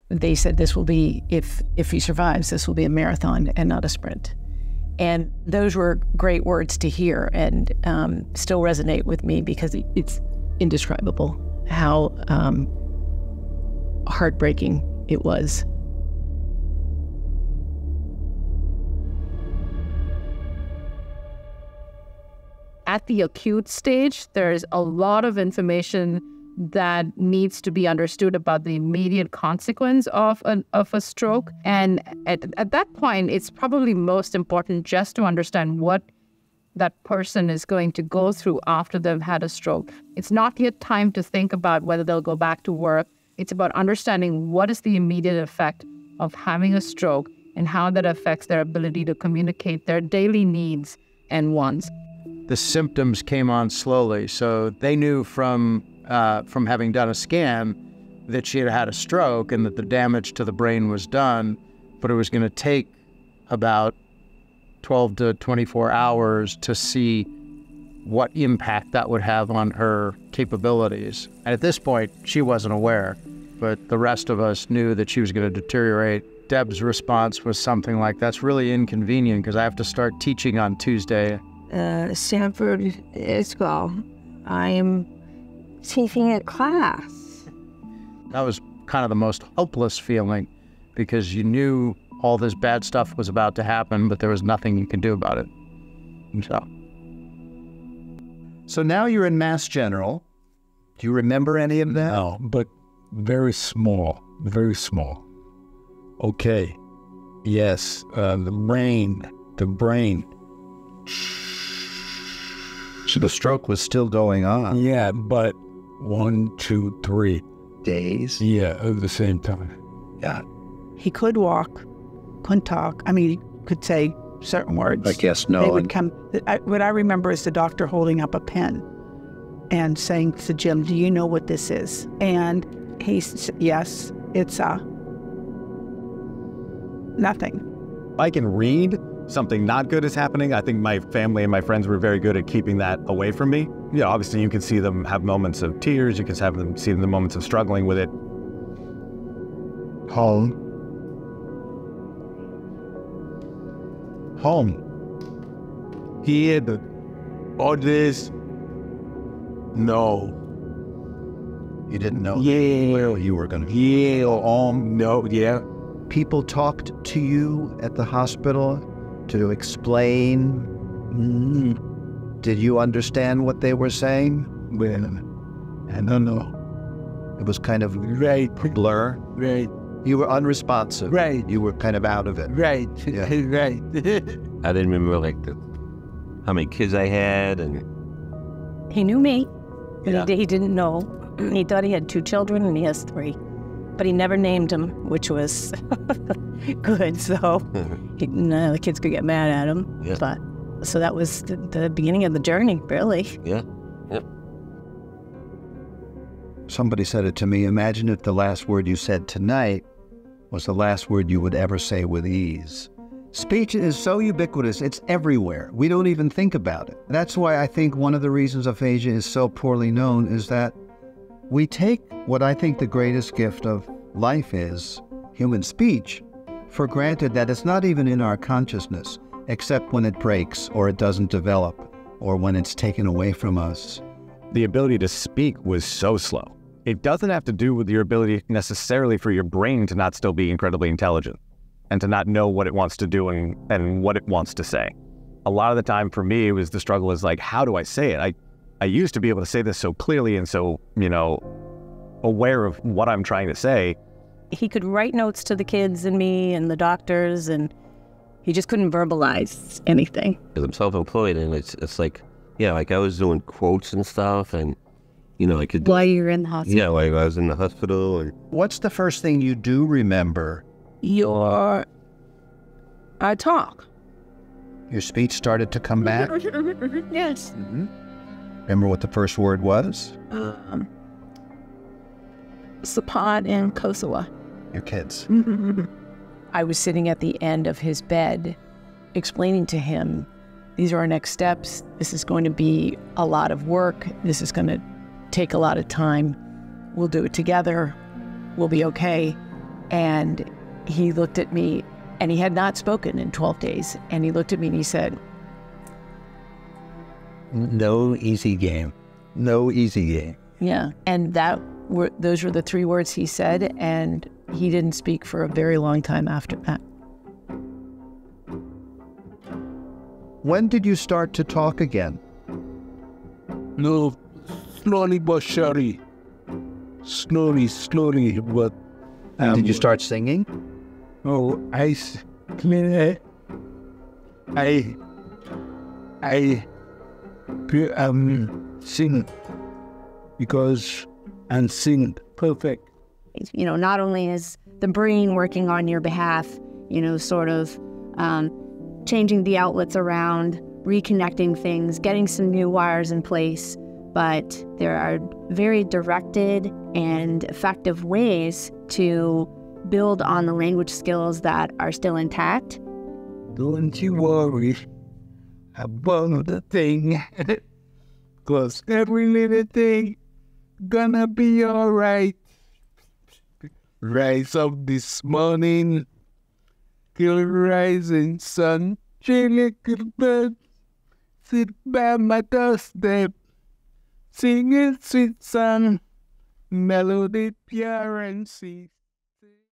they said this will be, if he survives, this will be a marathon and not a sprint. And those were great words to hear, and still resonate with me because it's indescribable how heartbreaking it was. At the acute stage, there's a lot of information that needs to be understood about the immediate consequence of a stroke. And at that point, it's probably most important just to understand what that person is going to go through after they've had a stroke. It's not yet time to think about whether they'll go back to work. It's about understanding what is the immediate effect of having a stroke and how that affects their ability to communicate their daily needs and wants. The symptoms came on slowly, so they knew from having done a scan that she had had a stroke and that the damage to the brain was done, but it was going to take about 12 to 24 hours to see what impact that would have on her capabilities. And at this point, she wasn't aware, but the rest of us knew that she was going to deteriorate. Deb's response was something like, "That's really inconvenient because I have to start teaching on Tuesday." Stanford School. I am teaching a class. That was kind of the most hopeless feeling because you knew all this bad stuff was about to happen, but there was nothing you could do about it. So now you're in Mass General. Do you remember any of that? No, but very small, very small. Okay. Yes, the brain. So the stroke was still going on. Yeah, but 1, 2, 3 days. Yeah, at the same time. Yeah. He could walk, couldn't talk. I mean, he could say certain words. I guess no. They would come. What I remember is the doctor holding up a pen and saying to Jim, "Do you know what this is?" And he said, "Yes, it's nothing." I can read something not good is happening. I think my family and my friends were very good at keeping that away from me. You know, obviously you can see them have moments of tears. You can see them moments of struggling with it. Home. Here, all this. No. You didn't know Yeah. where you were going to Yeah, no, yeah. People talked to you at the hospital to explain. Did you understand what they were saying? Well, I don't know. It was kind of Right. blur. Right. You were unresponsive. Right. You were kind of out of it. Right. Yeah. Right. I didn't remember how many kids I had, and He knew me, but Yeah. he didn't know. He thought he had 2 children, and he has 3. But he never named them, which was good. So the kids could get mad at him. Yeah. But so that was the beginning of the journey, really. yeah. Yep. Somebody said it to me. Imagine if the last word you said tonight was the last word you would ever say with ease. Speech is so ubiquitous, it's everywhere. We don't even think about it. That's why I think one of the reasons aphasia is so poorly known is that we take what I think the greatest gift of life is, human speech, for granted, that it's not even in our consciousness, except when it breaks or it doesn't develop or when it's taken away from us. The ability to speak was so slow. It doesn't have to do with your ability necessarily for your brain to not still be incredibly intelligent and to not know what it wants to do and what it wants to say. A lot of the time for me, it was the struggle is like, how do I say it? I used to be able to say this so clearly and so, aware of what I'm trying to say. He could write notes to the kids and me and the doctors, and he just couldn't verbalize anything. Because I'm self-employed, and it's like, yeah, like I was doing quotes and stuff, and I could. While you're in the hospital. Yeah, like I was in the hospital. And What's the first thing you do remember? I talk. Your speech started to come back? Yes. Remember what the first word was? Sapad and Kosowa. Your kids. I was sitting at the end of his bed explaining to him, these are our next steps. This is going to be a lot of work. This is going to take a lot of time. We'll do it together. We'll be okay. And he looked at me, and he had not spoken in 12 days. And he looked at me and he said, No easy game. No easy game. yeah. And those were the 3 words he said, and he didn't speak for a very long time after that. When did you start to talk again? No, slowly but surely. Slowly, but... Did you start singing? Oh, I sing because and sing perfect. Not only is the brain working on your behalf, sort of changing the outlets around, reconnecting things, getting some new wires in place, but there are very directed and effective ways to build on the language skills that are still intact. Don't you worry about the thing, cause every little thing gonna be alright. Rise up this morning, kill rising sun, chilly bird, sit by my doorstep, singing sweet song, melody pure and sweet.